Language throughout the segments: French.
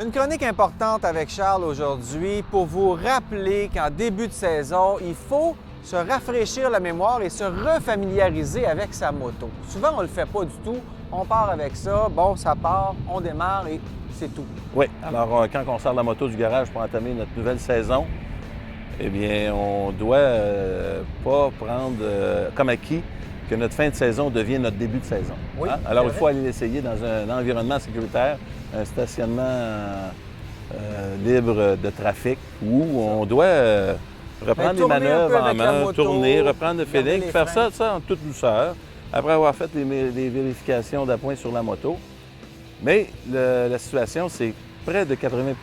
Une chronique importante avec Charles aujourd'hui pour vous rappeler qu'en début de saison, il faut se rafraîchir la mémoire et se refamiliariser avec sa moto. Souvent, on ne le fait pas du tout. On part avec ça, bon, ça part, on démarre et c'est tout. Oui, alors quand on sort la moto du garage pour entamer notre nouvelle saison, eh bien, on doit pas prendre comme acquis que notre fin de saison devient notre début de saison. Oui, hein? Alors, il faut aller l'essayer dans un environnement sécuritaire, un stationnement libre de trafic, où on doit reprendre les manœuvres en main, tourner, reprendre le feeling, faire ça en toute douceur, après avoir fait les vérifications d'appoint sur la moto. Mais la situation, c'est que près de 80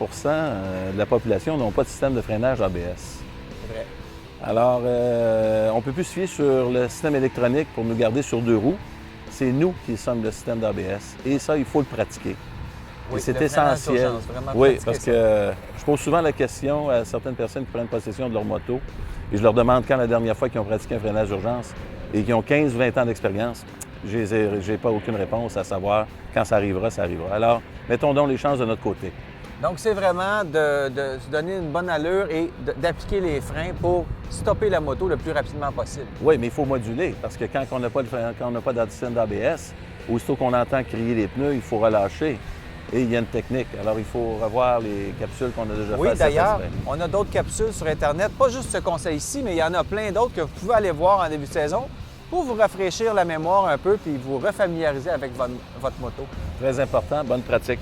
de la population n'ont pas de système de freinage ABS. C'est vrai. Alors, on ne peut plus se fier sur le système électronique pour nous garder sur deux roues. C'est nous qui sommes le système d'ABS. Et ça, il faut le pratiquer. Oui, et c'est essentiel. Oui, parce que je pose souvent la question à certaines personnes qui prennent possession de leur moto et je leur demande quand la dernière fois qu'ils ont pratiqué un freinage d'urgence et qui ont 15-20 ans d'expérience. J'ai pas aucune réponse à savoir quand ça arrivera, ça arrivera. Alors, mettons donc les chances de notre côté. Donc, c'est vraiment de se donner une bonne allure et d'appliquer les freins pour stopper la moto le plus rapidement possible. Oui, mais il faut moduler parce que quand on n'a pas de système d'ABS, aussitôt qu'on entend crier les pneus, il faut relâcher. Et il y a une technique. Alors, il faut revoir les capsules qu'on a déjà faites. Oui, d'ailleurs, on a d'autres capsules sur Internet, pas juste ce conseil-ci, mais il y en a plein d'autres que vous pouvez aller voir en début de saison pour vous rafraîchir la mémoire un peu puis vous refamiliariser avec votre moto. Très important, bonne pratique.